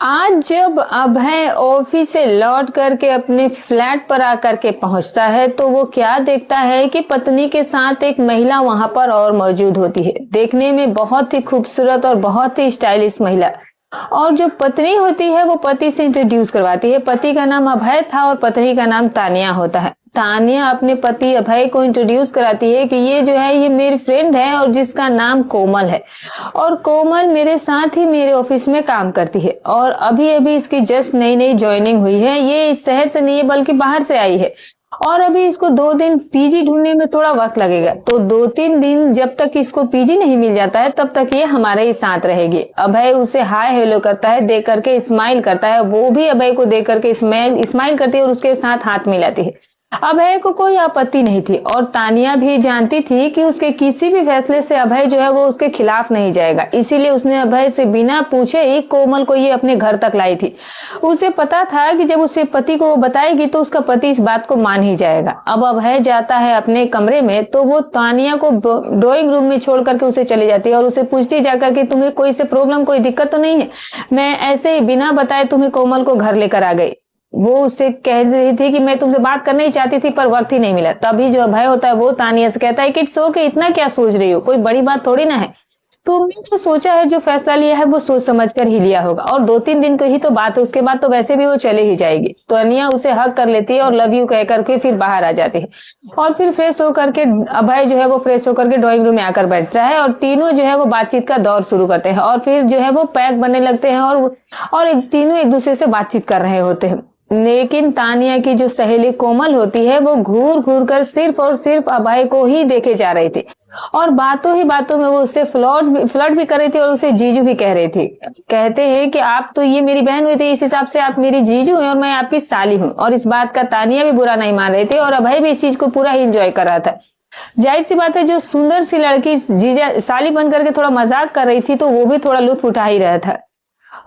आज जब अभय ऑफिस से लौट करके अपने फ्लैट पर आकर के पहुंचता है तो वो क्या देखता है कि पत्नी के साथ एक महिला वहां पर और मौजूद होती है। देखने में बहुत ही खूबसूरत और बहुत ही स्टाइलिश महिला। और जो पत्नी होती है वो पति से इंट्रोड्यूस करवाती है। पति का नाम अभय था और पत्नी का नाम तानिया होता है। तानिया अपने पति अभय को इंट्रोड्यूस कराती है कि ये जो है ये मेरी फ्रेंड है और जिसका नाम कोमल है, और कोमल मेरे साथ ही मेरे ऑफिस में काम करती है और अभी अभी इसकी जस्ट नई नई ज्वाइनिंग हुई है। ये इस शहर से नहीं है बल्कि बाहर से आई है और अभी इसको 2 दिन पीजी ढूंढने में थोड़ा वक्त लगेगा। तो 2-3 दिन जब तक इसको पीजी नहीं मिल जाता है तब तक ये हमारे ही साथ रहेगी। अभय उसे हाय हेलो करता है, देख करके स्माइल करता है। वो भी अभय को देख करके स्माइल करती है और उसके साथ हाथ मिलाती है। अभय को कोई आपत्ति नहीं थी और तानिया भी जानती थी कि उसके किसी भी फैसले से अभय जो है वो उसके खिलाफ नहीं जाएगा। इसीलिए उसने अभय से बिना पूछे ही कोमल को ये अपने घर तक लाई थी। उसे पता था कि जब उसके पति को वो बताएगी तो उसका पति इस बात को मान ही जाएगा। अब अभय जाता है अपने कमरे में तो वो तानिया को ड्राइंग रूम में छोड़ करके उसे चली जाती है और उसे पूछती जाकर कि तुम्हें कोई से प्रॉब्लम, कोई दिक्कत तो नहीं है? मैं ऐसे ही बिना बताए तुम्हें कोमल को घर लेकर आ गई। वो उससे कह रही थी कि मैं तुमसे बात करना ही चाहती थी पर वक्त ही नहीं मिला। तभी जो अभय होता है वो तानिया से कहता है कि इट्स ओके, इतना क्या सोच रही हो, कोई बड़ी बात थोड़ी ना है। तुमने जो सोचा है, जो फैसला लिया है वो सोच समझ कर ही लिया होगा और 2-3 दिन की ही तो बात है, उसके बाद तो वैसे भी वो चले ही जाएगी। तो तानिया उसे हक कर लेती है और लव यू कह करके फिर बाहर आ जाती है और फिर फ्रेश होकर के अभय जो है वो फ्रेश होकर के ड्राइंग रूम में आकर बैठता है और तीनों जो है वो बातचीत का दौर शुरू करते हैं और फिर जो है वो पैक बनने लगते हैं और तीनों एक दूसरे से बातचीत कर रहे होते हैं। लेकिन तानिया की जो सहेली कोमल होती है वो घूर घूर कर सिर्फ और सिर्फ अभय को ही देखे जा रही थी और बातों ही बातों में वो उससे फ्लर्ट भी कर रही थी और उसे जीजू भी कह रही थी। कहते हैं कि आप तो ये मेरी बहन हुई थी, इस हिसाब से आप मेरी जीजू हैं और मैं आपकी साली हूँ। और इस बात का तानिया भी बुरा नहीं मान रही थी और अभय भी इस चीज को पूरा ही इंजॉय कर रहा था। जाहिर सी बात है, जो सुंदर सी लड़की जीजा साली बन करके थोड़ा मजाक कर रही थी तो वो भी थोड़ा लुत्फ उठा ही रहा था।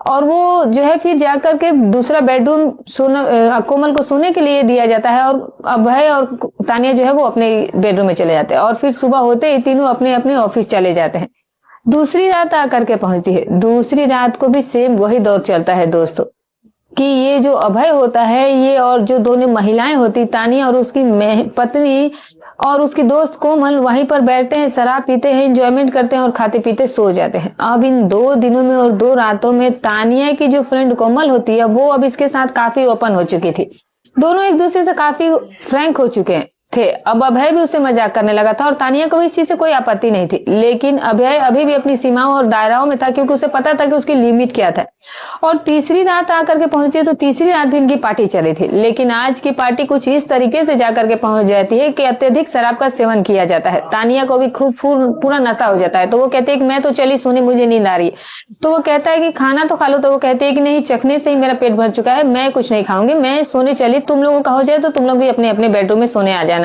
और वो जो है फिर जाकर के दूसरा बेडरूम कोमल को सोने के लिए दिया जाता है और अभय और तानिया जो है वो अपने बेडरूम में चले जाते हैं और फिर सुबह होते ही तीनों अपने अपने ऑफिस चले जाते हैं। दूसरी रात आकर के पहुंचती है। दूसरी रात को भी सेम वही दौर चलता है दोस्तों, कि ये जो अभय होता है ये और जो दोनों महिलाएं होती तानिया और उसकी पत्नी और उसकी दोस्त कोमल वहीं पर बैठते हैं, शराब पीते हैं, एंजॉयमेंट करते हैं और खाते पीते सो जाते हैं। अब इन 2 दिनों में और 2 रातों में तानिया की जो फ्रेंड कोमल होती है वो अब इसके साथ काफी ओपन हो चुकी थी। दोनों एक दूसरे से काफी फ्रैंक हो चुके थे। अब अभय भी उससे मजाक करने लगा था और तानिया को इस चीज से कोई आपत्ति नहीं थी। लेकिन अभय अभी भी अपनी सीमाओं और दायराओं में था क्योंकि उसे पता था कि उसकी लिमिट क्या था। और तीसरी रात आकर के पहुंची तो तीसरी रात भी इनकी पार्टी चली थी। लेकिन आज की पार्टी कुछ इस तरीके से जाकर के पहुंच जाती है कि अत्यधिक शराब का सेवन किया जाता है। तानिया को भी खूब पूरा नशा हो जाता है। तो वो कहते हैं कि मैं तो चली सोने, मुझे नींद आ रही है। तो वो कहता है कि खाना तो खा लो। तो वो कहते हैं कि नहीं, चखने से ही मेरा पेट भर चुका है, मैं कुछ नहीं खाऊंगी, मैं सोने चली, तुम लोगों का हो जाए तो तुम लोग भी अपने अपने बेडरूम में सोने आ जाना।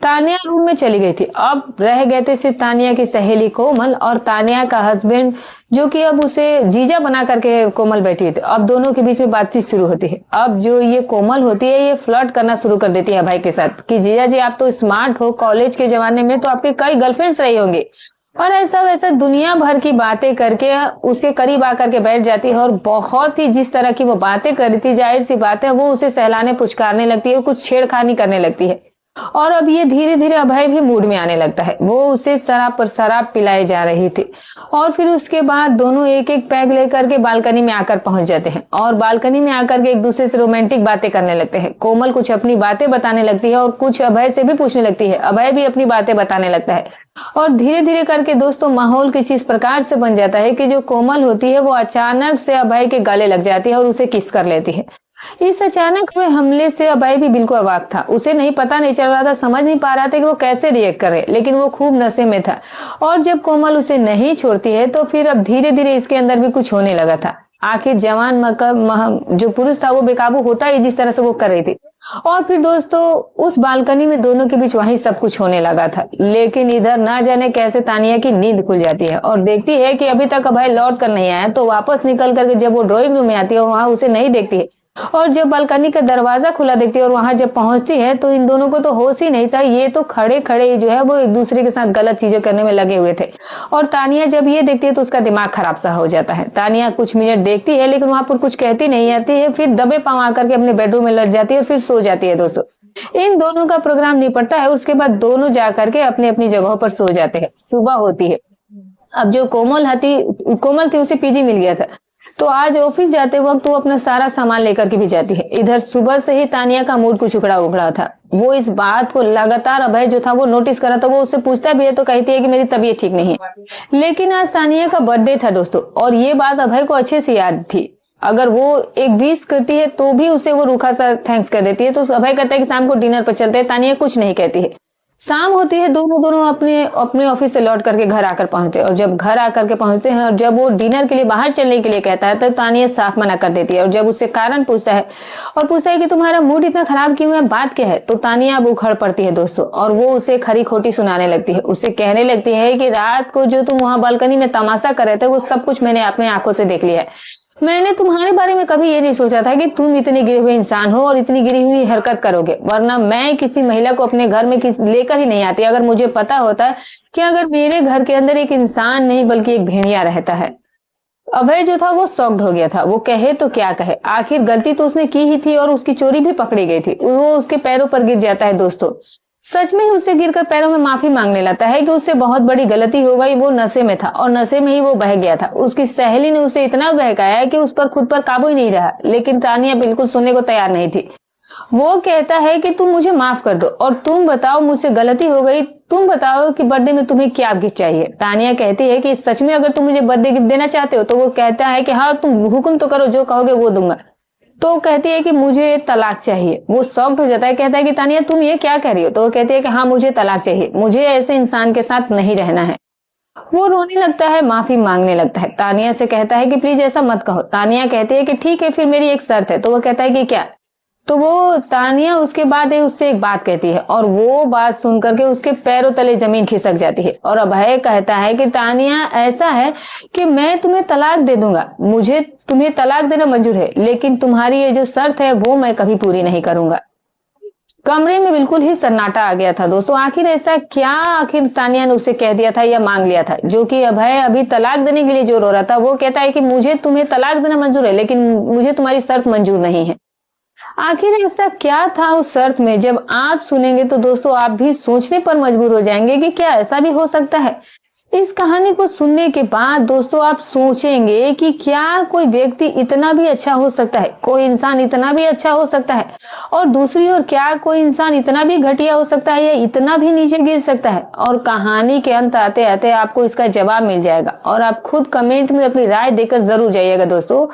तानिया रूम में चली गई थी। अब रह गए थे सिर्फ तानिया की सहेली कोमल और तानिया का हस्बैंड, जो कि अब उसे जीजा बना करके कोमल बैठी थी। अब दोनों के बीच में बातचीत शुरू होती है। अब जो ये कोमल होती है ये फ्लर्ट करना शुरू कर देती है अभय के साथ कि जीजा जी आप तो स्मार्ट हो, कॉलेज के जमाने में तो आपके कई गर्लफ्रेंड्स रही होंगी, और ऐसा वैसा दुनिया भर की बातें करके उसके करीब आकर के बैठ जाती है और बहुत ही जिस तरह की वो बातें कर रही थी, जाहिर सी बात है वो उसे सहलाने पुचकारने लगती है, कुछ छेड़खानी करने लगती है। और अब ये धीरे धीरे अभय भी मूड में आने लगता है। वो उसे शराब पर शराब पिलाई जा रही थी और फिर उसके बाद दोनों एक एक पैग लेकर के बालकनी में आकर पहुंच जाते हैं और बालकनी में आकर के एक दूसरे से रोमांटिक बातें करने लगते हैं। कोमल कुछ अपनी बातें बताने लगती है और कुछ अभय से भी पूछने लगती है। अभय भी अपनी बातें बताने लगता है और धीरे धीरे करके दोस्तों माहौल कुछ इस प्रकार से बन जाता है कि जो कोमल होती है वो अचानक से अभय के गले लग जाती है और उसे किस कर लेती है। इस अचानक हुए हमले से अभय भी बिल्कुल अवाक था। उसे पता नहीं चल रहा था, समझ नहीं पा रहा था कि वो कैसे रिएक्ट करे, लेकिन वो खूब नशे में था। और जब कोमल उसे नहीं छोड़ती है तो फिर अब धीरे धीरे इसके अंदर भी कुछ होने लगा था। आखिर जवान जो पुरुष था वो बेकाबू होता ही जिस तरह से वो कर रही थी। और फिर दोस्तों उस बालकनी में दोनों के बीच वही सब कुछ होने लगा था। लेकिन इधर ना जाने कैसे तानिया की नींद खुल जाती है और देखती है कि अभी तक अभय लौट कर नहीं आया। तो वापस निकल करके जब वो ड्राइंग रूम में आती है वहां उसे नहीं देखती है। और जब बालकनी का दरवाजा खुला देखती है और वहां जब पहुंचती है तो इन दोनों को तो होश ही नहीं था, ये तो खड़े खड़े जो है वो एक दूसरे के साथ गलत चीजें करने में लगे हुए थे। और तानिया जब ये देखती है तो उसका दिमाग खराब सा हो जाता है। तानिया कुछ मिनट देखती है लेकिन वहां पर कुछ कहती नहीं आती है, फिर दबे पांव आकर के अपने बेडरूम में लट जाती है और फिर सो जाती है। दोस्तों, इन दोनों का प्रोग्राम निपटता है, उसके बाद दोनों जा करके अपनी अपनी जगहों पर सो जाते हैं। सुबह होती है। अब जो कोमल थी उसे पीजी मिल गया था, तो आज ऑफिस जाते वक्त वो अपना सारा सामान लेकर के भी जाती है। इधर सुबह से ही तानिया का मूड कुछ उखड़ा उखड़ा था। वो इस बात को लगातार अभय जो था वो नोटिस कर रहा था। वो उससे पूछता भी है तो कहती है कि मेरी तबीयत ठीक नहीं है। लेकिन आज तानिया का बर्थडे था दोस्तों, और ये बात अभय को अच्छे से याद थी। अगर वो एक विश करती है तो भी उसे वो रूखा सा थैंक्स कर देती है। तो अभय कहता है कि शाम को डिनर पर चलते हैं। तानिया कुछ नहीं कहती है। शाम होती है, दोनों अपने ऑफिस से लौट करके घर आकर पहुंचते हैं। और जब घर आकर के पहुंचते हैं और जब वो डिनर के लिए बाहर चलने के लिए कहता है तो तानिया साफ मना कर देती है। और जब उससे कारण पूछता है कि तुम्हारा मूड इतना खराब क्यों है, बात क्या है, तो तानिया अब उखड़ पड़ती है दोस्तों। और वो उसे खरी खोटी सुनाने लगती है। उसे कहने लगती है कि रात को जो तुम वहां बालकनी में तमाशा कर रहे थे वो सब कुछ मैंने अपने आंखों से देख लिया है। मैंने तुम्हारे बारे में कभी ये नहीं सोचा था कि तुम इतने गिरे हुए इंसान हो और इतनी गिरी हुई हरकत करोगे, वरना मैं किसी महिला को अपने घर में लेकर ही नहीं आती अगर मुझे पता होता कि अगर मेरे घर के अंदर एक इंसान नहीं बल्कि एक भेड़िया रहता है। अभय जो था वो शॉक्ड हो गया था। वो कहे तो क्या कहे, आखिर गलती तो उसने की ही थी और उसकी चोरी भी पकड़ी गई थी। वो उसके पैरों पर गिर जाता है दोस्तों। सच में ही उससे गिरकर पैरों में माफी मांगने लगता है कि उससे बहुत बड़ी गलती हो गई। वो नशे में था और नशे में ही वो बह गया था। उसकी सहेली ने उसे इतना बहकाया कि उस पर खुद पर काबू ही नहीं रहा। लेकिन तानिया बिल्कुल सुनने को तैयार नहीं थी। वो कहता है कि तुम मुझे माफ कर दो और तुम बताओ, मुझसे गलती हो गई, तुम बताओ कि बर्थडे में तुम्हें क्या गिफ्ट चाहिए। तानिया कहती है कि सच में अगर तुम मुझे बर्थडे गिफ्ट देना चाहते हो, तो वो कहता है कि हाँ तुम हुक्म तो करो, जो कहोगे वो दूंगा। तो कहती है कि मुझे तलाक चाहिए। वो शॉक्ड हो जाता है, कहता है कि तानिया तुम ये क्या कह रही हो, तो वो कहती है कि हाँ मुझे तलाक चाहिए, मुझे ऐसे इंसान के साथ नहीं रहना है। वो रोने लगता है, माफी मांगने लगता है। तानिया से कहता है कि प्लीज ऐसा मत कहो। तानिया कहती है कि ठीक है, फिर मेरी एक शर्त है। तो वो कहता है कि क्या, तो वो तानिया उसके बाद उससे एक बात कहती है और वो बात सुन करके उसके पैरों तले जमीन खिसक जाती है। और अभय कहता है कि तानिया ऐसा है कि मैं तुम्हें तलाक दे दूंगा, मुझे तुम्हें तलाक देना मंजूर है, लेकिन तुम्हारी ये जो शर्त है वो मैं कभी पूरी नहीं करूंगा। कमरे में बिल्कुल ही सन्नाटा आ गया था दोस्तों। आखिर ऐसा क्या आखिर तानिया ने उसे कह दिया था या मांग लिया था, जो कि अभय अभी तलाक देने के लिए जो रो रहा था। वो कहता है कि मुझे तुम्हें तलाक देना मंजूर है, लेकिन मुझे तुम्हारी शर्त मंजूर नहीं है। आखिर ऐसा क्या था उस शर्त में, जब आप सुनेंगे तो दोस्तों आप भी सोचने पर मजबूर हो जाएंगे कि क्या ऐसा भी हो सकता है। इस कहानी को सुनने के बाद दोस्तों आप सोचेंगे कि क्या कोई व्यक्ति इतना भी अच्छा हो सकता है, कोई इंसान इतना भी अच्छा हो सकता है, और दूसरी ओर क्या कोई इंसान इतना भी घटिया हो सकता है या इतना भी नीचे गिर सकता है। और कहानी के अंत आते आते आपको इसका जवाब मिल जाएगा और आप खुद कमेंट में अपनी राय देकर जरूर जाइएगा दोस्तों।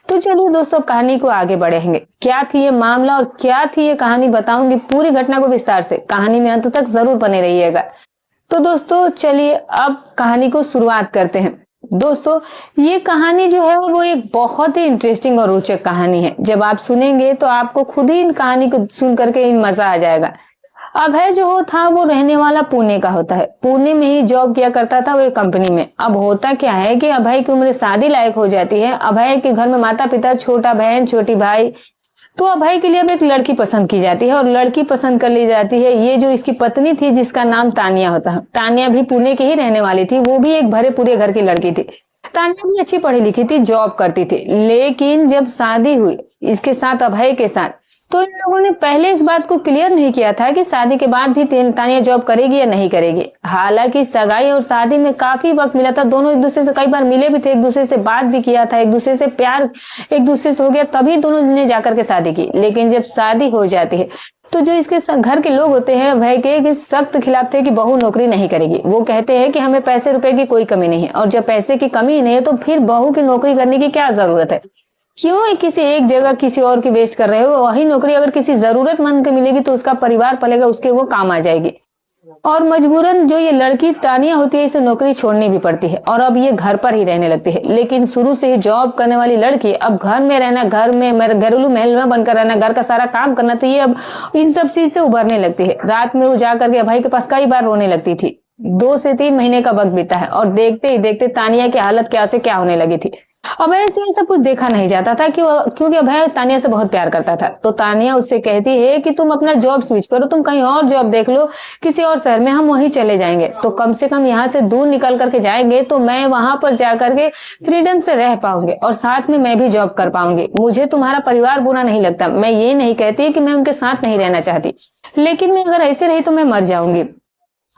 तो चलिए दोस्तों कहानी को आगे बढ़ेंगे। क्या थी ये मामला और क्या थी ये कहानी, बताऊंगी पूरी घटना को विस्तार से। कहानी में अंत तक जरूर बने रहिएगा। तो दोस्तों चलिए अब कहानी को शुरुआत करते हैं। दोस्तों ये कहानी जो है वो एक बहुत ही इंटरेस्टिंग और रोचक कहानी है। जब आप सुनेंगे तो आपको खुद ही इन कहानी को सुन करके मजा आ जाएगा। अभय जो था वो रहने वाला पुणे का होता है। पुणे में ही जॉब किया करता था वो एक कंपनी में। अब होता क्या है कि अभय की उम्र शादी लायक हो जाती है। अभय के घर में माता पिता, छोटा बहन, छोटी भाई, तो अभय के लिए अब एक लड़की पसंद की जाती है और लड़की पसंद कर ली जाती है। ये जो इसकी पत्नी थी जिसका नाम तानिया होता है, तानिया भी पुणे की ही रहने वाली थी। वो भी एक भरे पूरे घर की लड़की थी। तानिया भी अच्छी पढ़ी लिखी थी, जॉब करती थी। लेकिन जब शादी हुई इसके साथ, अभय के साथ, तो इन लोगों ने पहले इस बात को क्लियर नहीं किया था कि शादी के बाद भी तानिया जॉब करेगी या नहीं करेगी। हालांकि सगाई और शादी में काफी वक्त मिला था। दोनों एक दूसरे से कई बार मिले भी थे, एक दूसरे से बात भी किया था, एक दूसरे से प्यार एक दूसरे से हो गया, तभी दोनों ने जाकर के शादी की। लेकिन जब शादी हो जाती है तो जो इसके घर के लोग होते हैं अभय के सख्त खिलाफ थे कि बहू नौकरी नहीं करेगी। वो कहते हैं कि हमें पैसे रुपए की कोई कमी नहीं है, और जब पैसे की कमी नहीं है तो फिर बहू की नौकरी करने की क्या जरूरत है। क्यों किसी एक जगह किसी और की वेस्ट कर रहे हो। वही नौकरी अगर किसी जरूरतमंद को मिलेगी तो उसका परिवार पलेगा, उसके वो काम आ जाएगी। और मजबूरन जो ये लड़की तानिया होती है इसे नौकरी छोड़नी भी पड़ती है और अब ये घर पर ही रहने लगती है। लेकिन शुरू से ही जॉब करने वाली लड़की अब घर में रहना, घर में घरेलू महिला बनकर रहना, घर का सारा काम करना, तो ये अब इन सब चीज से उभरने लगती है। रात में वो जाकर के भाई के पास कई बार रोने लगती थी। 2 से 3 महीने का वक्त बीता है और देखते ही देखते तानिया की हालत क्या से क्या होने लगी थी। अभय से ये सब कुछ देखा नहीं जाता था क्योंकि अभय तानिया से बहुत प्यार करता था। तो तानिया उससे कहती है कि तुम अपना जॉब स्विच करो, तुम कहीं और जॉब देख लो किसी और शहर में, हम वहीं चले जाएंगे। तो कम से कम यहाँ से दूर निकल करके जाएंगे तो मैं वहां पर जाकर के फ्रीडम से रह पाऊंगी और साथ में मैं भी जॉब कर पाऊंगी। मुझे तुम्हारा परिवार बुरा नहीं लगता, मैं ये नहीं कहती कि मैं उनके साथ नहीं रहना चाहती, लेकिन मैं अगर ऐसे रही तो मैं मर जाऊंगी।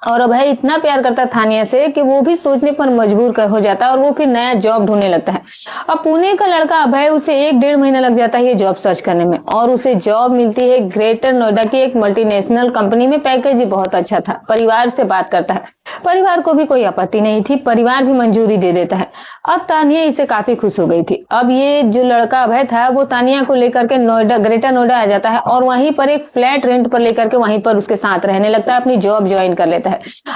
और अभय इतना प्यार करता तानिया से कि वो भी सोचने पर मजबूर हो जाता है और वो फिर नया जॉब ढूंढने लगता है। अब पुणे का लड़का अभय, उसे 1-1.5 महीना लग जाता है ये जॉब सर्च करने में और उसे जॉब मिलती है ग्रेटर नोएडा की एक मल्टीनेशनल कंपनी में। पैकेज ही बहुत अच्छा था। परिवार से बात करता है, परिवार को भी कोई आपत्ति नहीं थी, परिवार भी मंजूरी दे देता है। अब तानिया इसे काफी खुश हो गई थी। अब ये जो लड़का अभय था वो तानिया को लेकर के नोएडा, ग्रेटर नोएडा आ जाता है और वहीं पर एक फ्लैट रेंट पर लेकर के वहीं पर उसके साथ रहने लगता है, अपनी जॉब ज्वाइन कर लेता है।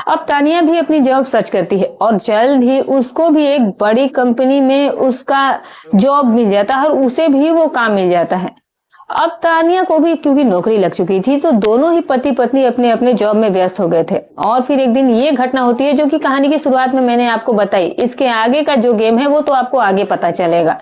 अब तानिया भी अपनी जॉब सर्च करती है और जल्द ही उसको भी एक बड़ी कंपनी में उसका जॉब मिल जाता है और उसे भी वो काम मिल जाता है। अब तानिया को भी क्योंकि नौकरी लग चुकी थी तो दोनों ही पति पत्नी अपने अपने जॉब में व्यस्त हो गए थे। और फिर एक दिन ये घटना होती है जो कि कहानी की शुरुआत में मैंने आपको बताई। इसके आगे का जो गेम है वो तो आपको आगे पता चलेगा।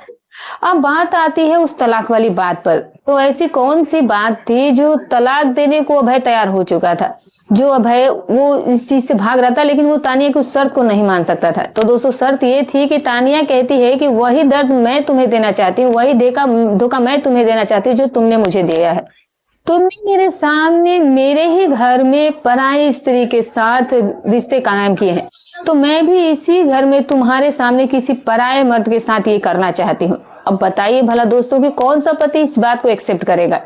अब बात आती है उस तलाक वाली बात पर। तो ऐसी कौन सी बात थी जो तलाक देने को अभय तैयार हो चुका था, जो अभय वो इस चीज से भाग रहा था, लेकिन वो तानिया की उस शर्त को नहीं मान सकता था। तो दोस्तों शर्त ये थी कि तानिया कहती है कि वही दर्द मैं तुम्हें देना चाहती हूँ, वही धोखा मैं तुम्हें देना चाहती हूँ जो तुमने मुझे दिया है। तुमने मेरे सामने मेरे ही घर में पराई स्त्री के साथ रिश्ते कायम किए हैं, तो मैं भी इसी घर में तुम्हारे सामने किसी पराये मर्द के साथ ये करना चाहती हूँ। अब बताइए भला दोस्तों कि कौन सा पति इस बात को एक्सेप्ट करेगा।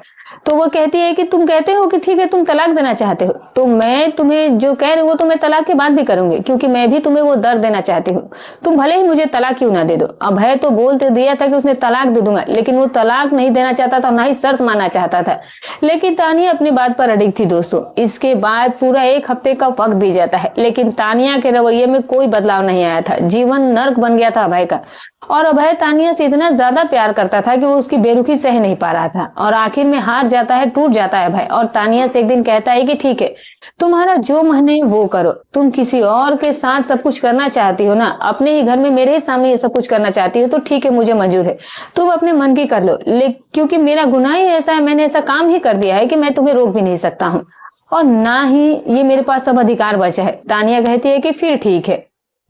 तो वो कहती है कि तुम कहते हो कि ठीक है तुम तलाक देना चाहते हो, तो मैं तुम्हें जो कह रही हूँ वो तो मैं तलाक के बाद भी करूंगी, क्योंकि मैं भी तुम्हें वो दर्द देना चाहती हूँ। तुम भले ही मुझे तलाक क्यों ना दे दो। अभय तो बोल तो दिया था कि उसने तलाक दे दूंगा, लेकिन वो तलाक नहीं देना चाहता था, ना ही शर्त मानना चाहता था। लेकिन तानिया अपनी बात पर अडिग थी दोस्तों। इसके बाद पूरा 1 हफ्ते का वक्त बीत जाता है, लेकिन तानिया के रवैये में कोई बदलाव नहीं आया था। जीवन नर्क बन गया था अभय का। और अभय तानिया से इतना ज्यादा प्यार करता था कि वो उसकी बेरुखी सह नहीं पा रहा था और आखिर में हार जाता है, टूट जाता है अभय। और तानिया से एक दिन कहता है कि ठीक है तुम्हारा जो मन है वो करो, तुम किसी और के साथ सब कुछ करना चाहती हो ना, अपने ही घर में मेरे ही सामने ये सब कुछ करना चाहती हो, तो ठीक है मुझे मंजूर है, तुम अपने मन की कर लो, क्योंकि मेरा गुनाह ही ऐसा है, मैंने ऐसा काम ही कर दिया है कि मैं तुम्हें रोक भी नहीं सकता हूँ और ना ही ये मेरे पास सब अधिकार बचा है। तानिया कहती है कि फिर ठीक है।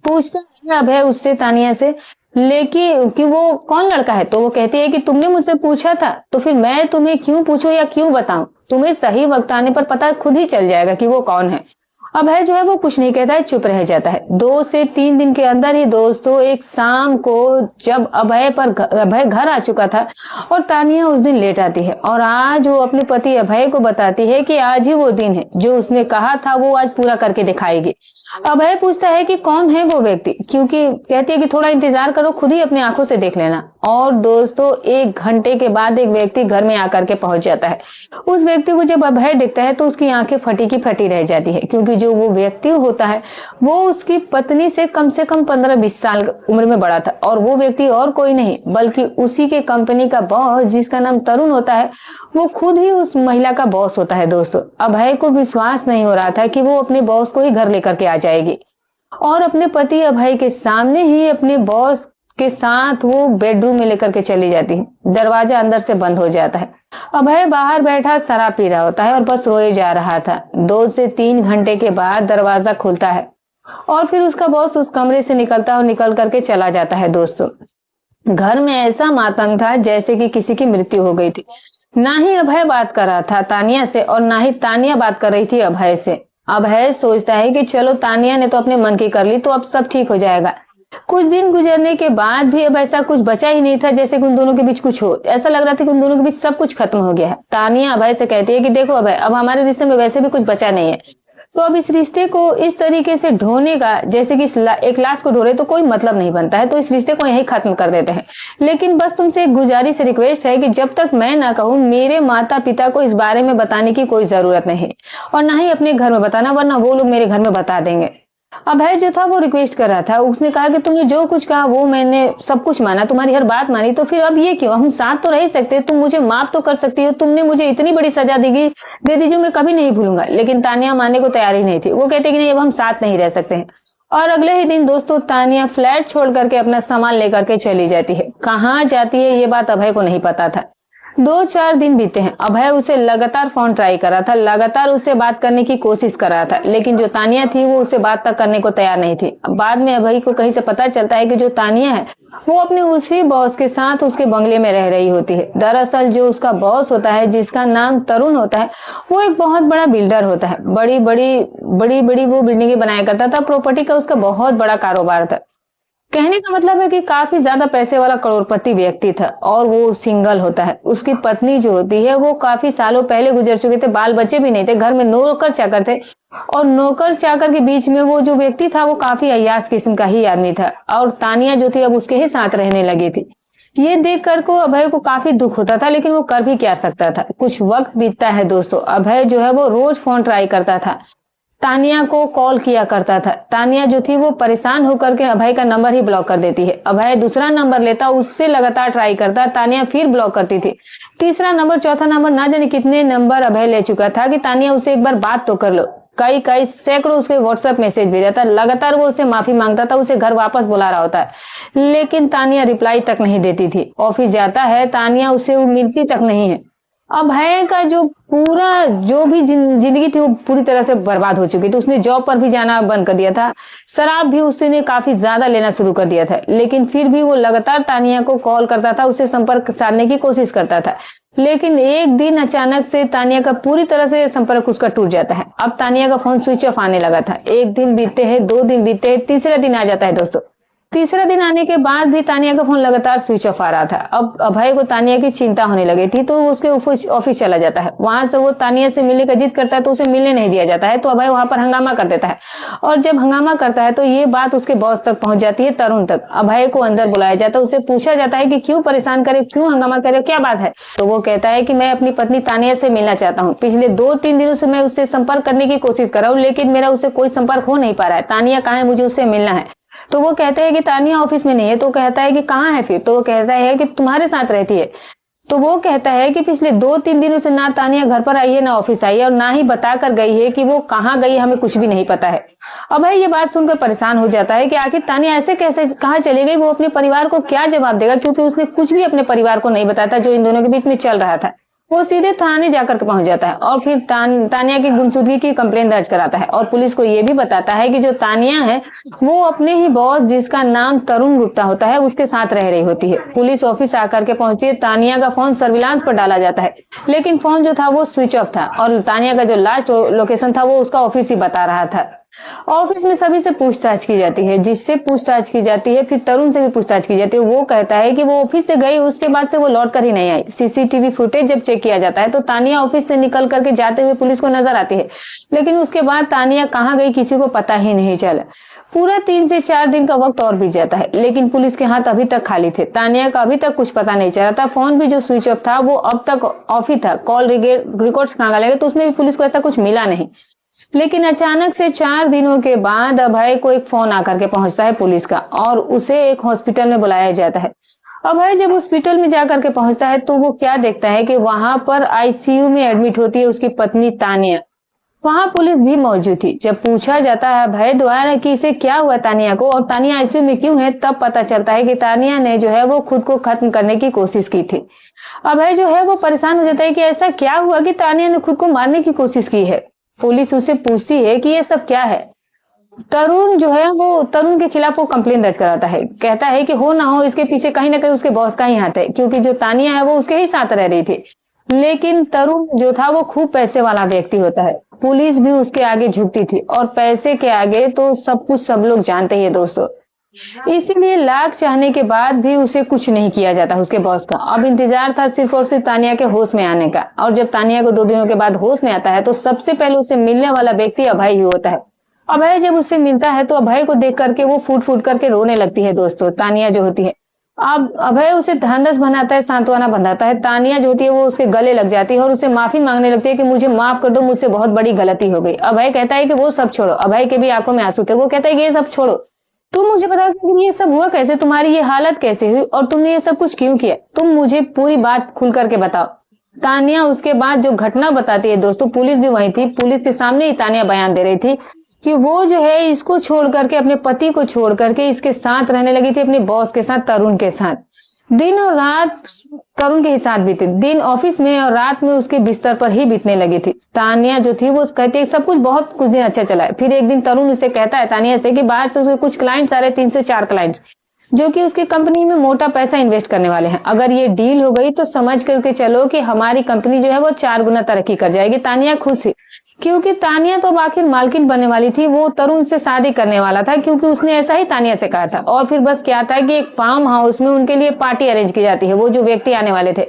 पूछता है अभय उससे तानिया से लेकिन कि वो कौन लड़का है, तो वो कहती है कि तुमने मुझसे पूछा था तो फिर मैं तुम्हें क्यों पूछूं या क्यों बताऊं, तुम्हें सही वक्त आने पर पता खुद ही चल जाएगा कि वो कौन है। अभय जो है वो कुछ नहीं कहता है, चुप रह जाता है। 2 से 3 दिन के अंदर ही दोस्तों एक शाम को जब अभय घर आ चुका था और तानिया उस दिन लेट आती है और आज वो अपने पति अभय को बताती है कि आज ही वो दिन है जो उसने कहा था वो आज पूरा करके दिखाएगी। अभय पूछता है कि कौन है वो व्यक्ति, क्योंकि कहती है कि थोड़ा इंतजार करो, खुद ही अपनी आंखों से देख लेना। और दोस्तों 1 घंटे के बाद एक व्यक्ति घर में आकर के पहुंच जाता है। उस व्यक्ति को जब अभय दिखता है तो उसकी आंखें फटी की फटी रह जाती है, क्योंकि जो वो व्यक्ति होता है वो उसकी पत्नी से कम 15-20 साल उम्र में बड़ा था और वो व्यक्ति और कोई नहीं बल्कि उसी के कंपनी का बॉस जिसका नाम तरुण होता है, वो खुद ही उस महिला का बॉस होता है। दोस्तों अभय को विश्वास नहीं हो रहा था कि वो अपने बॉस को ही घर लेकर के आ जाएगी और अपने पति अभय के सामने ही अपने बॉस के साथ वो बेडरूम में लेकर के चली जाती है। दरवाजा अंदर से बंद हो जाता है। अभय बाहर बैठा शराब पी रहा होता है और बस रोए जा रहा था। 2 से 3 घंटे के बाद दरवाजा खुलता है और फिर उसका बॉस उस कमरे से निकलता और निकल करके चला जाता है। दोस्तों घर में ऐसा मातम था जैसे कि किसी की मृत्यु हो गई थी। ना ही अभय बात कर रहा था तानिया से और ना ही तानिया बात कर रही थी अभय से। अभय सोचता है कि चलो तानिया ने तो अपने मन की कर ली तो अब सब ठीक हो जाएगा। कुछ दिन गुजरने के बाद भी अब ऐसा कुछ बचा ही नहीं था जैसे कि उन दोनों के बीच कुछ हो। ऐसा लग रहा था कि उन दोनों के बीच सब कुछ खत्म हो गया है। तानिया अभय से कहती है कि देखो अभय, अब हमारे रिश्ते में वैसे भी कुछ बचा नहीं है, तो अब इस रिश्ते को इस तरीके से ढोने का जैसे कि एक लाश को ढोरे तो कोई मतलब नहीं बनता है, तो इस रिश्ते को यही खत्म कर देते हैं। लेकिन बस तुमसे एक गुजारिश रिक्वेस्ट है कि जब तक मैं ना कहूँ मेरे माता पिता को इस बारे में बताने की कोई जरूरत नहीं और ना ही अपने घर में बताना, वरना वो लोग मेरे घर में बता देंगे। अभय जो था वो रिक्वेस्ट कर रहा था। उसने कहा कि तुमने जो कुछ कहा वो मैंने सब कुछ माना, तुम्हारी हर बात मानी, तो फिर अब ये क्यों, हम साथ तो रह सकते, तुम मुझे माफ तो कर सकती हो, तुमने मुझे इतनी बड़ी सजा दे दी जो मैं कभी नहीं भूलूंगा। लेकिन तानिया मानने को तैयार ही नहीं थी। वो कहते कि नहीं अब हम साथ नहीं रह सकते हैं। और अगले ही दिन दोस्तों तानिया फ्लैट छोड़ करके अपना सामान लेकर के चली जाती है। कहाँ जाती है ये बात अभय को नहीं पता था। 2-4 दिन बीते हैं। अभय उसे लगातार फोन ट्राई कर रहा था, लगातार उससे बात करने की कोशिश कर रहा था, लेकिन जो तानिया थी वो उससे बात तक करने को तैयार नहीं थी। बाद में अभय को कहीं से पता चलता है कि जो तानिया है वो अपने उसी बॉस के साथ उसके बंगले में रह रही होती है। दरअसल जो उसका बॉस होता है, जिसका नाम तरुण होता है, वो एक बहुत बड़ा बिल्डर होता है। बड़ी बड़ी वो बिल्डिंगें बनाया करता था। प्रॉपर्टी का उसका बहुत बड़ा कारोबार था। कहने का मतलब है कि काफी ज्यादा पैसे वाला करोड़पति व्यक्ति था और वो सिंगल होता है। उसकी पत्नी जो होती है वो काफी सालों पहले गुजर चुके थे, बाल बच्चे भी नहीं थे, घर में नौकर चाकर थे और नौकर चाकर के बीच में वो जो व्यक्ति था वो काफी अय्याश किस्म का ही आदमी था और तानिया जो थी अब उसके ही साथ रहने लगी थी। ये देख कर को अभय को काफी दुख होता था, लेकिन वो कर भी क्या सकता था। कुछ वक्त बीतता है दोस्तों। अभय जो है वो रोज फोन ट्राई करता था, तानिया को कॉल किया करता था। तानिया जो थी वो परेशान होकर के अभय का नंबर ही ब्लॉक कर देती है। अभय दूसरा नंबर लेता, उससे लगातार ट्राई करता, तानिया फिर ब्लॉक करती थी। तीसरा नंबर, चौथा नंबर, ना जाने कितने नंबर अभय ले चुका था कि तानिया उससे एक बार बात तो कर लो। कई सैकड़ों उसके व्हाट्सएप मैसेज भेजा था, लगातार वो उसे माफी मांगता था, उसे घर वापस बुला रहा होता है, लेकिन तानिया रिप्लाई तक नहीं देती थी। ऑफिस जाता है, तानिया उससे मिलती तक नहीं है। अभय का जो पूरा जो भी जिंदगी थी वो पूरी तरह से बर्बाद हो चुकी थी। उसने जॉब पर भी जाना बंद कर दिया था, शराब भी उसने काफी ज्यादा लेना शुरू कर दिया था, लेकिन फिर भी वो लगातार तानिया को कॉल करता था, उससे संपर्क साधने की कोशिश करता था। लेकिन एक दिन अचानक से तानिया का पूरी तरह से संपर्क उसका टूट जाता है। अब तानिया का फोन स्विच ऑफ आने लगा था। 1 दिन बीतते हैं, 2 दिन बीतते हैं, तीसरा दिन आ जाता है दोस्तों। तीसरा दिन आने के बाद भी तानिया का फोन लगातार स्विच ऑफ आ रहा था। अब अभय को तानिया की चिंता होने लगी थी, तो वो उसके ऑफिस चला जाता है। वहां से वो तानिया से मिलने का जिद करता है, तो उसे मिलने नहीं दिया जाता है, तो अभय वहां पर हंगामा कर देता है। और जब हंगामा करता है तो ये बात उसके बॉस तक पहुंच जाती है, तरुण तक। अभय को अंदर बुलाया जाता है, उसे पूछा जाता है कि क्यों परेशान करे, क्यों हंगामा करे, क्या बात है। तो वो कहता है कि मैं अपनी पत्नी तानिया से मिलना चाहता हूँ। पिछले 2-3 दिनों से मैं उससे संपर्क करने की कोशिश कर रहा हूँ, लेकिन मेरा उससे कोई संपर्क हो नहीं पा रहा है। तानिया कहाँ है, मुझे उससे मिलना है। तो वो कहते हैं कि तानिया ऑफिस में नहीं है। तो कहता है कि कहाँ है फिर। तो वो कहता है कि तुम्हारे साथ रहती है। तो वो कहता है कि पिछले 2-3 दिनों से ना तानिया घर पर आई है, ना ऑफिस आई है, और ना ही बता कर गई है कि वो कहाँ गई, हमें कुछ भी नहीं पता है। अब भाई ये बात सुनकर परेशान हो जाता है कि आखिर तानिया ऐसे कैसे कहाँ चली गई, वो अपने परिवार को क्या जवाब देगा, क्योंकि उसने कुछ भी अपने परिवार को नहीं बताया था जो इन दोनों के बीच में चल रहा था। वो सीधे थाने जाकर के पहुंच जाता है और फिर तानिया की गुमशुदगी की कंप्लेन दर्ज कराता है और पुलिस को ये भी बताता है कि जो तानिया है वो अपने ही बॉस, जिसका नाम तरुण गुप्ता होता है, उसके साथ रह रही होती है। पुलिस ऑफिस आकर के पहुंचती है। तानिया का फोन सर्विलांस पर डाला जाता है, लेकिन फोन जो था वो स्विच ऑफ था और तानिया का जो लास्ट लोकेशन था वो उसका ऑफिस ही बता रहा था। ऑफिस में सभी से पूछताछ की जाती है, जिससे पूछताछ की जाती है, फिर तरुण से भी पूछताछ की जाती है। वो कहता है कि वो ऑफिस से गई, उसके बाद से वो लौट कर ही नहीं आई। सीसीटीवी फुटेज जब चेक किया जाता है तो तानिया ऑफिस से निकल करके जाते हुए पुलिस को नजर आती है, लेकिन उसके बाद तानिया कहाँ गई किसी को पता ही नहीं चला। पूरा 3 से 4 दिन का वक्त और बीत जाता है, लेकिन पुलिस के हाथ अभी तक खाली थे। तानिया का अभी तक कुछ पता नहीं चला था। फोन भी जो स्विच ऑफ था वो अब तक ऑफ ही था। कॉल रिकॉर्ड्स कहाँ गए तो उसमें भी पुलिस को ऐसा कुछ मिला नहीं। लेकिन अचानक से 4 दिनों के बाद अभय को एक फोन आकर के पहुंचता है पुलिस का और उसे एक हॉस्पिटल में बुलाया जाता है। अभय जब हॉस्पिटल में जाकर के पहुंचता है तो वो क्या देखता है कि वहां पर आईसीयू में एडमिट होती है उसकी पत्नी तानिया। वहां पुलिस भी मौजूद थी। जब पूछा जाता है अभय द्वारा कि इसे क्या हुआ तानिया को और तानिया आईसीयू में क्यों है, तब पता चलता है कि तानिया ने जो है वो खुद को खत्म करने की कोशिश की थी। अभय जो है वो परेशान हो जाता है कि ऐसा क्या हुआ कि तानिया ने खुद को मारने की कोशिश की है। पुलिस उससे पूछती है कि ये सब क्या है। तरुण जो है वो तरुण के खिलाफ वो कंप्लेन दर्ज कराता है। कहता है कि हो ना हो इसके पीछे कहीं ना कहीं उसके बॉस का ही हाथ है, क्योंकि जो तानिया है वो उसके ही साथ रह रही थी। लेकिन तरुण जो था वो खूब पैसे वाला व्यक्ति होता है। पुलिस भी उसके आगे झुकती थी और पैसे के आगे तो सब कुछ सब लोग जानते ही है दोस्तों। इसीलिए लाख चाहने के बाद भी उसे कुछ नहीं किया जाता उसके बॉस का। अब इंतजार था सिर्फ और सिर्फ तानिया के होश में आने का। और जब तानिया को 2 दिनों के बाद होश में आता है तो सबसे पहले उसे मिलने वाला व्यक्ति अभय ही होता है। अभय जब उससे मिलता है तो अभय को देख करके वो फूट फूट करके रोने लगती है दोस्तों, तानिया जो होती है। अब अभय उसे ढांढस बनाता है, सांत्वना बंधाता है। तानिया जो होती है वो उसके गले लग जाती है और उसे माफी मांगने लगती है कि मुझे माफ कर दो, मुझसे बहुत बड़ी गलती हो गई। अभय कहता है कि वो सब छोड़ो। अभय के भी आंखों में आंसू थे। वो कहता है कि ये सब छोड़ो, तुम मुझे बताओ कि ये सब हुआ कैसे, तुम्हारी ये हालत कैसे हुई और तुमने ये सब कुछ क्यों किया, तुम मुझे पूरी बात खुल करके बताओ। तानिया उसके बाद जो घटना बताती है दोस्तों, पुलिस भी वही थी, पुलिस के सामने ही तानिया बयान दे रही थी। कि वो जो है इसको छोड़ करके, अपने पति को छोड़ करके इसके साथ रहने लगी थी, अपने बॉस के साथ, तरुण के साथ। दिन और रात तरुण के ही साथ बीते, दिन ऑफिस में और रात में उसके बिस्तर पर ही बीतने लगी थी। तानिया जो थी वो कहती है सब कुछ दिन अच्छा चला है। फिर एक दिन तरुण उसे कहता है तानिया से कि बाहर से उसके कुछ क्लाइंट्स आ रहे, 3 से 4 क्लाइंट्स, जो कि उसकी कंपनी में मोटा पैसा इन्वेस्ट करने वाले हैं। अगर ये डील हो गई तो समझ करके चलो कि हमारी कंपनी जो है वो 4 गुना तरक्की कर जाएगी। तानिया खुश थी क्योंकि तानिया तो अब आखिर मालकिन बनने वाली थी। वो तरुण से शादी करने वाला था क्योंकि उसने ऐसा ही तानिया से कहा था। और फिर बस क्या था कि एक फार्म हाउस में उनके लिए पार्टी अरेंज की जाती है। वो जो व्यक्ति आने वाले थे,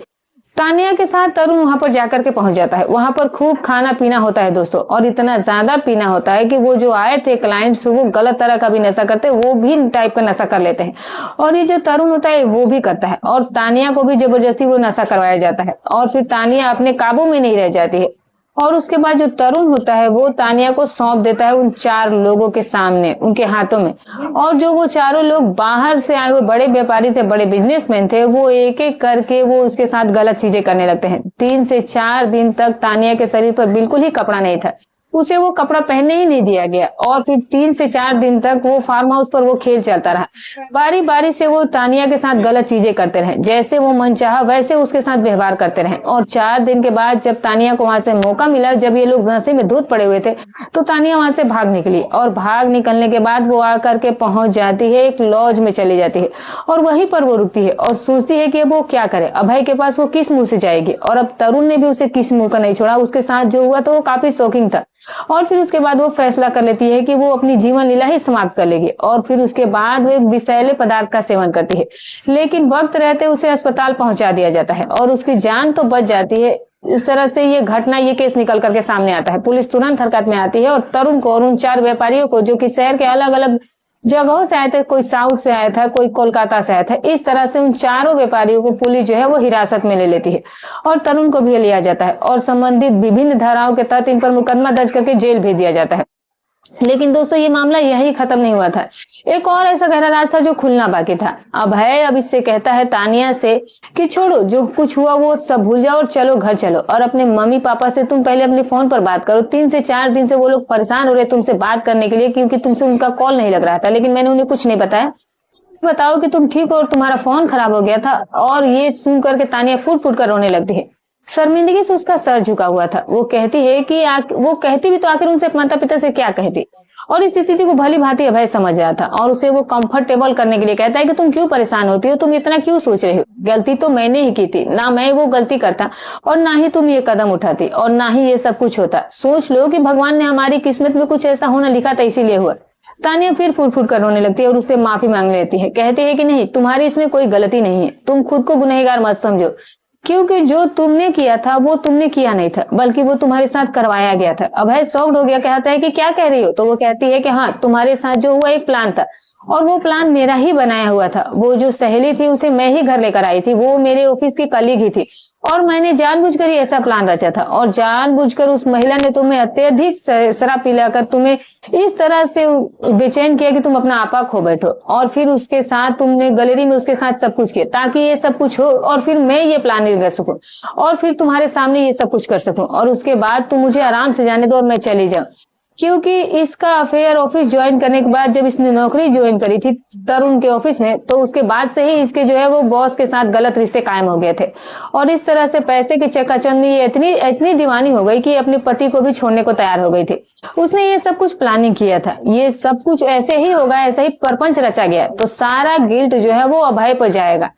तानिया के साथ तरुण वहां पर जाकर के पहुंच जाता है। वहां पर खूब खाना पीना होता है दोस्तों, और इतना ज्यादा पीना होता है कि वो जो आए थे क्लाइंट्स, वो गलत तरह का भी नशा करते, वो भी टाइप का नशा कर लेते हैं। और ये जो तरुण होता है वो भी करता है, और तानिया को भी जबरदस्ती वो नशा करवाया जाता है। और फिर तानिया अपने काबू में नहीं रह जाती है। और उसके बाद जो तरुण होता है वो तानिया को सौंप देता है उन 4 लोगों के सामने, उनके हाथों में। और जो वो चारों लोग बाहर से आए हुए बड़े व्यापारी थे, बड़े बिजनेसमैन थे, वो एक एक करके वो उसके साथ गलत चीजें करने लगते हैं। 3 से 4 दिन तक तानिया के शरीर पर बिल्कुल ही कपड़ा नहीं था, उसे वो कपड़ा पहनने ही नहीं दिया गया। और फिर 3 से 4 दिन तक वो फार्म हाउस पर वो खेल चलता रहा। बारी बारी से वो तानिया के साथ गलत चीजें करते रहे, जैसे वो मन चाहा वैसे उसके साथ व्यवहार करते रहे। और 4 दिन के बाद जब तानिया को वहां से मौका मिला, जब ये लोग नशे में धुत पड़े हुए थे, तो तानिया वहां से भाग निकली। और भाग निकलने के बाद वो आकर के पहुंच जाती है, एक लॉज में चली जाती है, और वहीं पर वो रुकती है और सोचती है कि अब वो क्या करे। अभय के पास वो किस मुंह से जाएगी। और अब तरुण ने भी उसे किस मुंह का नहीं छोड़ा। उसके साथ जो हुआ तो वो काफी शॉकिंग था। और फिर उसके बाद वो फैसला कर लेती है कि वो अपनी जीवन लीला ही समाप्त कर लेगी। और फिर उसके बाद वो एक विषैले पदार्थ का सेवन करती है, लेकिन वक्त रहते उसे अस्पताल पहुंचा दिया जाता है और उसकी जान तो बच जाती है। इस तरह से ये घटना, ये केस निकल करके सामने आता है। पुलिस तुरंत हरकत में आती है और तरुण को और उन 4 व्यापारियों को, जो कि शहर के अलग अलग जगहों से आए थे, कोई साउथ से आया था, कोई कोलकाता से आया था, इस तरह से उन 4 व्यापारियों को पुलिस जो है वो हिरासत में ले लेती है। और तरुण को भी लिया जाता है और संबंधित विभिन्न धाराओं के तहत इन पर मुकदमा दर्ज करके जेल भेज दिया जाता है। लेकिन दोस्तों ये मामला यही खत्म नहीं हुआ था। एक और ऐसा गहरा राज था जो खुलना बाकी था। अभय अब इससे कहता है तानिया से कि छोड़ो, जो कुछ हुआ वो सब भूल जाओ और चलो घर चलो, और अपने मम्मी पापा से तुम पहले अपने फोन पर बात करो। 3 से 4 दिन से वो लोग परेशान हो रहे तुमसे बात करने के लिए, क्योंकि तुमसे उनका कॉल नहीं लग रहा था। लेकिन मैंने उन्हें कुछ नहीं बताया। बताओ कि तुम ठीक हो और तुम्हारा फोन खराब हो गया था। और ये सुन करके तानिया फूट फूट कर रोने लगती है। शर्मिंदगी से उसका सर झुका हुआ था। वो कहती है कि वो कहती भी तो आखिर उनसे माता पिता से क्या कहती। और इस स्थिति को भली भांति अभय समझ रहा था और उसे वो कंफर्टेबल करने के लिए कहता है कि तुम क्यों परेशान होती हो, तुम इतना क्यों सोच रही हो। गलती तो मैंने ही की थी, ना मैं वो गलती करता और ना ही तुम ये कदम उठाती और ना ही ये सब कुछ होता। सोच लो कि भगवान ने हमारी किस्मत में कुछ ऐसा होना लिखा था, इसीलिए हुआ। तानिया फिर फूट फूट कर रोने लगती है और उससे माफी मांग लेती है। कहती है कि नहीं, तुम्हारी इसमें कोई गलती नहीं है, तुम खुद को गुनहगार मत समझो, क्योंकि जो तुमने किया था वो तुमने किया नहीं था, बल्कि वो तुम्हारे साथ करवाया गया था। अभय शॉक्ड हो गया, कहता है कि क्या कह रही हो। तो वो कहती है कि हाँ, तुम्हारे साथ जो हुआ एक प्लान था और वो प्लान मेरा ही बनाया हुआ था। वो जो सहेली थी उसे मैं ही घर लेकर आई थी, वो मेरे ऑफिस की कलीग ही थी और मैंने जानबूझकर ही ऐसा प्लान रचा था। और जानबूझकर उस महिला ने तुम्हें अत्यधिक शराब पिलाकर तुम्हें इस तरह से बेचैन किया कि तुम अपना आपा खो बैठो। और फिर उसके साथ तुमने गैलरी में उसके साथ सब कुछ किया ताकि ये सब कुछ हो और फिर मैं ये प्लानिंग कर सकूं और फिर तुम्हारे सामने ये सब कुछ कर सकूं, और उसके बाद तुम मुझे आराम से जाने दो और मैं चली जाऊं। क्योंकि इसका अफेयर ऑफिस ज्वाइन करने के बाद, जब इसने नौकरी ज्वाइन करी थी तरुण के ऑफिस में, तो उसके बाद से ही इसके जो है वो बॉस के साथ गलत रिश्ते कायम हो गए थे। और इस तरह से पैसे के चक्काचौंध में ये इतनी दीवानी हो गई कि अपने पति को भी छोड़ने को तैयार हो गई थी। उसने ये सब कुछ प्लानिंग किया था, ये सब कुछ ऐसे ही होगा, ऐसा ही परपंच रचा गया, तो सारा गिल्ट जो है वो अभय पर जाएगा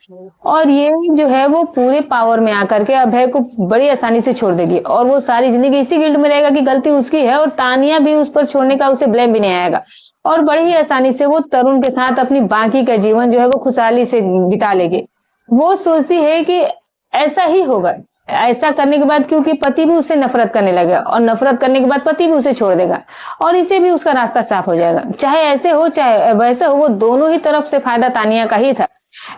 और ये जो है वो पूरे पावर में आकर के अभय को बड़ी आसानी से छोड़ देगी और वो सारी जिंदगी इसी गिल्ट में रहेगा कि गलती उसकी है, और तानिया भी उस पर छोड़ने का उसे ब्लेम भी नहीं आएगा और बड़ी ही आसानी से वो तरुण के साथ अपनी बाकी का जीवन जो है वो खुशहाली से बिता लेगी। वो सोचती है कि ऐसा ही होगा, ऐसा करने के बाद, क्योंकि पति भी उससे नफरत करने लगेगा और नफरत करने के बाद पति भी उसे छोड़ देगा और इसे भी उसका रास्ता साफ हो जाएगा। चाहे ऐसे हो चाहे वैसे हो, वो दोनों ही तरफ से फायदा तानिया का ही था।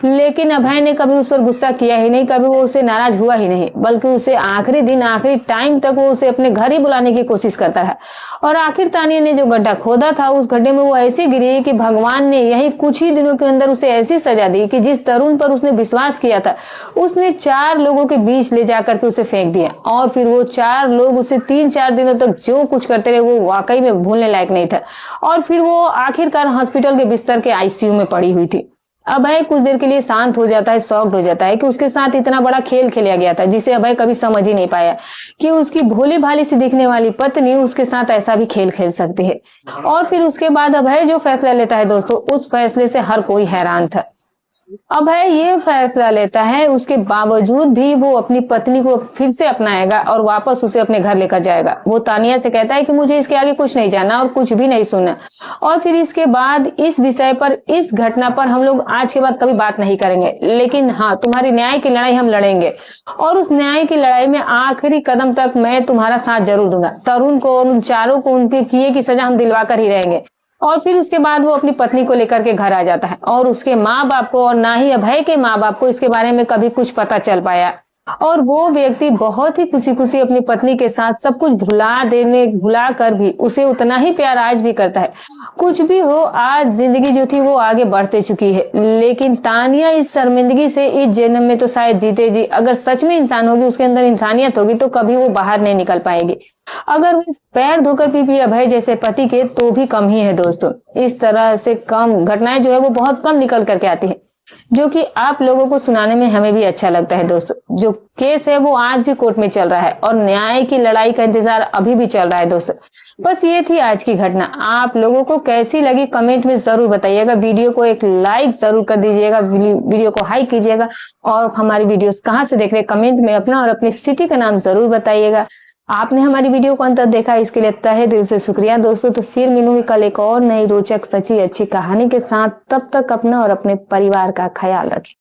लेकिन अभय ने कभी उस पर गुस्सा किया ही नहीं, कभी वो उसे नाराज हुआ ही नहीं, बल्कि उसे आखिरी दिन आखिरी टाइम तक वो उसे अपने घर ही बुलाने की कोशिश करता है। और आखिर तानिया ने जो गड्ढा खोदा था, उस गड्ढे में वो ऐसी गिरी कि भगवान ने यही कुछ ही दिनों के अंदर उसे ऐसी सजा दी कि जिस तरुण पर उसने विश्वास किया था, उसने 4 लोगों के बीच ले जाकर के उसे फेंक दिया। और फिर वो 4 लोग उसे 3-4 दिनों तक जो कुछ करते रहे वो वाकई में भूलने लायक नहीं था। और फिर वो आखिरकार हॉस्पिटल के बिस्तर के आईसीयू में पड़ी हुई थी। अभय कुछ देर के लिए शांत हो जाता है, शॉक्ड हो जाता है कि उसके साथ इतना बड़ा खेल खेला गया था जिसे अभय कभी समझ ही नहीं पाया कि उसकी भोली भाली सी दिखने वाली पत्नी उसके साथ ऐसा भी खेल खेल सकती है। और फिर उसके बाद अभय जो फैसला लेता है दोस्तों, उस फैसले से हर कोई हैरान था। अभय ये फैसला लेता है, उसके बावजूद भी वो अपनी पत्नी को फिर से अपनाएगा और वापस उसे अपने घर लेकर जाएगा। वो तानिया से कहता है कि मुझे इसके आगे कुछ नहीं जानना और कुछ भी नहीं सुनना। और फिर इसके बाद इस विषय पर, इस घटना पर हम लोग आज के बाद कभी बात नहीं करेंगे, लेकिन हाँ, तुम्हारी न्याय की लड़ाई हम लड़ेंगे और उस न्याय की लड़ाई में आखिरी कदम तक मैं तुम्हारा साथ जरूर दूंगा। तरुण को और उन 4 को उनके किए की सजा हम दिलवा कर ही रहेंगे। और फिर उसके बाद वो अपनी पत्नी को लेकर के घर आ जाता है और उसके माँ बाप को, और ना ही अभय के माँ बाप को इसके बारे में कभी कुछ पता चल पाया। और वो व्यक्ति बहुत ही खुशी खुशी अपनी पत्नी के साथ सब कुछ भुला कर भी उसे उतना ही प्यार आज भी करता है। कुछ भी हो, आज जिंदगी जो थी वो आगे बढ़ते चुकी है, लेकिन तानिया इस शर्मिंदगी से इस जन्म में तो शायद जीते जी, अगर सच में इंसान होगी, उसके अंदर इंसानियत होगी, तो कभी वो बाहर नहीं निकल पाएगी। अगर वो पैर धोकर पी अभय जैसे पति के, तो भी कम ही है दोस्तों। इस तरह से कम घटनाएं जो है वो बहुत कम निकल करके आती है, जो कि आप लोगों को सुनाने में हमें भी अच्छा लगता है दोस्तों। जो केस है वो आज भी कोर्ट में चल रहा है और न्याय की लड़ाई का इंतजार अभी भी चल रहा है दोस्तों। बस ये थी आज की घटना। आप लोगों को कैसी लगी कमेंट में जरूर बताइएगा। वीडियो को एक लाइक जरूर कर दीजिएगा, वीडियो को हाइक कीजिएगा और हमारी वीडियोस कहाँ से देख रहे हैं कमेंट में अपना और अपनी सिटी का नाम जरूर बताइएगा। आपने हमारी वीडियो को अंत तक देखा, इसके लिए तहे दिल से शुक्रिया दोस्तों। तो फिर मिलूंगी कल एक और नई रोचक, सच्ची, अच्छी कहानी के साथ। तब तक अपना और अपने परिवार का ख्याल रखें।